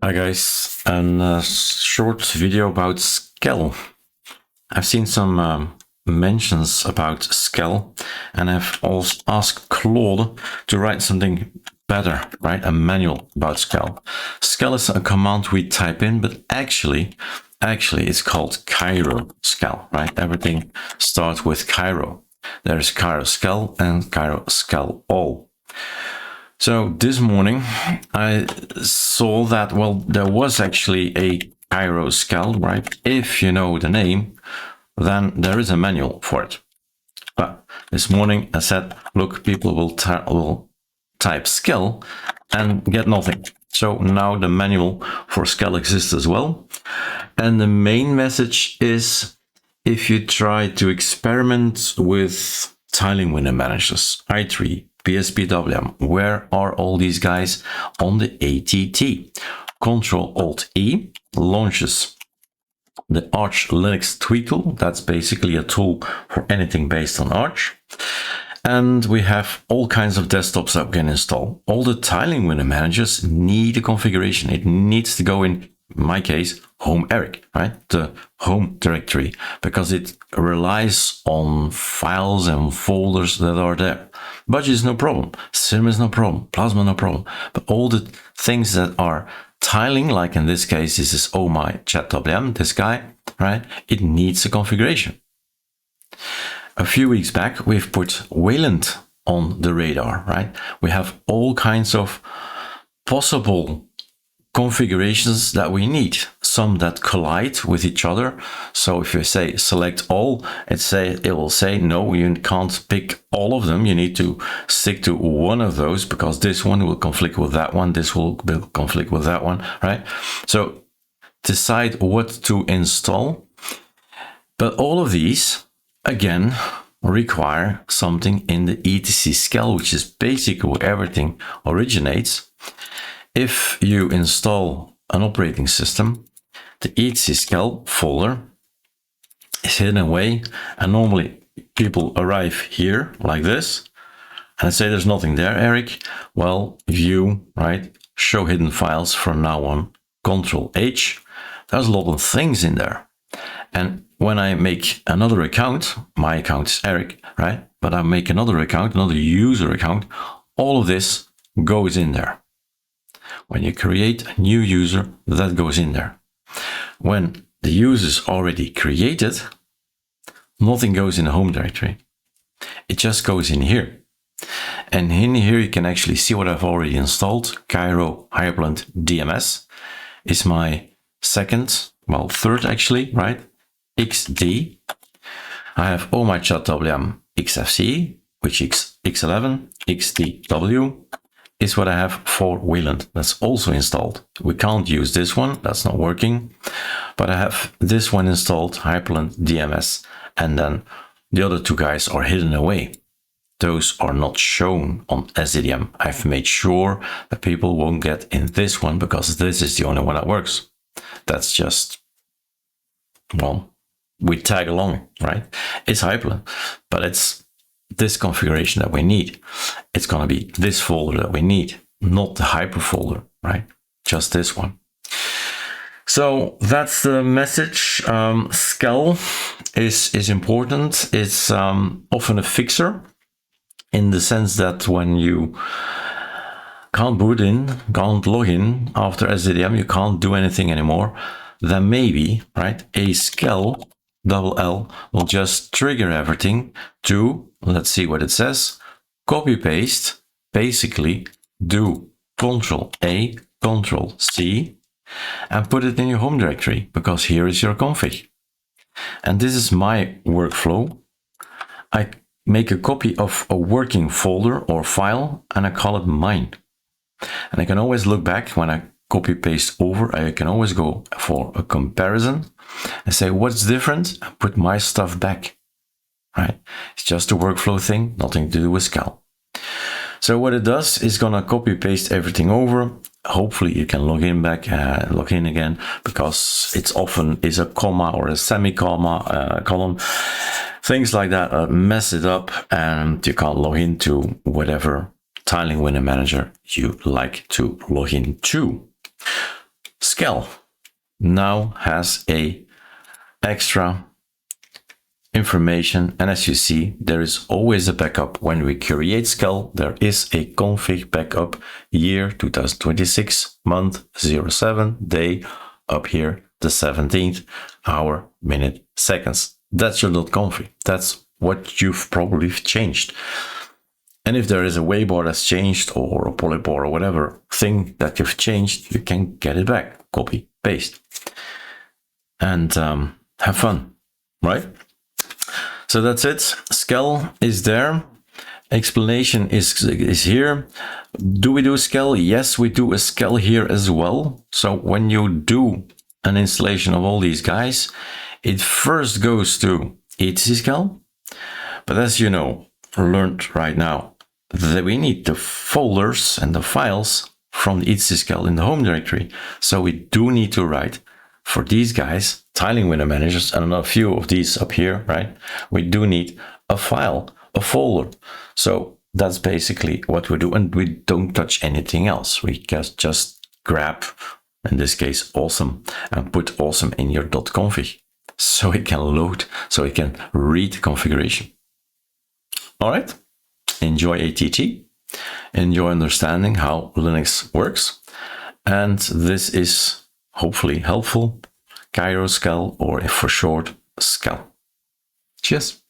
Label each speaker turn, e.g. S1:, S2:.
S1: Hi guys, a short video about skel. I've seen some mentions about skel, and I've also asked Claude to write something better, right? A manual about skel. Skel is a command we type in, but actually it's called kiro-skell, right? Everything starts with kiro. There's kiro-skell and kiro-skell all. So this morning I saw that, well, there was actually a kiro-skell, right? If you know the name, then there is a manual for it. But this morning I said, look, people will type skel and get nothing. So now the manual for skel exists as well. And the main message is, if you try to experiment with tiling window managers, i3, PSPWM, where are all these guys on the ATT? Ctrl+Alt+E launches the Arch Linux tweak tool. That's basically a tool for anything based on Arch. And we have all kinds of desktops that we can install. All the tiling window managers need a configuration. It needs to go in my case, home Erik, right? The home directory, because it relies on files and folders that are there. Budget is no problem. Cinema is no problem. Plasma, no problem. But all the things that are tiling, like in this case, this is oh my chat.wm, this guy, right? It needs a configuration. A few weeks back, we've put Wayland on the radar, right? We have all kinds of possible configurations that we need, some that collide with each other. So if you say select all, it will say no, you can't pick all of them. You need to stick to one of those because this one will conflict with that one, this will conflict with that one, right? So decide what to install. But all of these again require something in the etc skel, which is basically where everything originates. If you install an operating system, the etc skel folder is hidden away, and normally people arrive here like this and say there's nothing there, Erik. Well, view, right? Show hidden files from now on, Ctrl+H. There's a lot of things in there. And when I make another account, my account is Erik, right? But I make another account, another user account, all of this goes in there. When you create a new user, that goes in there. When the user is already created, nothing goes in the home directory. It just goes in here. And in here you can actually see what I've already installed. Kiro Hyperland DMS is my third actually, right? XD. I have all my chat.wm XFC, which is X11, XDW. Is what I have for Wayland. That's also installed. We can't use this one, that's not working. But I have this one installed, Hyperland DMS, and then the other two guys are hidden away. Those are not shown on SDDM. I've made sure that people won't get in this one because this is the only one that works. That's just, well, we tag along, right? It's Hyperland, but it's this configuration that we need. It's going to be this folder that we need, not the hyper folder, right? Just this one. So that's the message. Skel is important. It's often a fixer in the sense that when you can't boot in, can't log in after SDDM, you can't do anything anymore, then maybe, right, a skel L will just trigger everything to, let's see what it says, copy paste, basically do Ctrl+A, Ctrl+C, and put it in your home directory, because here is your config. And this is my workflow. I make a copy of a working folder or file, and I call it mine. And I can always look back when I copy paste over. I can always go for a comparison and say what's different and put my stuff back, right? It's just a workflow thing, nothing to do with skel. So what it does is gonna copy paste everything over. Hopefully you can log in again, because it's often is a comma or a semi-comma column. Things like that mess it up, and you can't log into whatever tiling window manager you like to log into. skel now has a extra information, and as you see, there is always a backup. When we create skel, there is a config backup, year 2026, month 07, day up here the 17th, hour, minute, seconds. That's your .config. That's what you've probably changed. And if there is a wayboard that's changed, or a polyboard or whatever thing that you've changed, you can get it back, copy, paste, and have fun, right? So that's it. Skel is there. Explanation is here. Do we do skel? Yes, we do a skel here as well. So when you do an installation of all these guys, it first goes to kiro-skell. But as you know, learned right now, that we need the folders and the files from the kiro-skell in the home directory. So we do need to write for these guys, tiling window managers, and a few of these up here, right? We do need a file, a folder. So that's basically what we do, and we don't touch anything else. We just grab, in this case, awesome, and put awesome in your .config, so it can load, so it can read configuration. All right, enjoy ATT, enjoy understanding how Linux works, and this is hopefully helpful. Kiro-skell, or for short, skel. Cheers.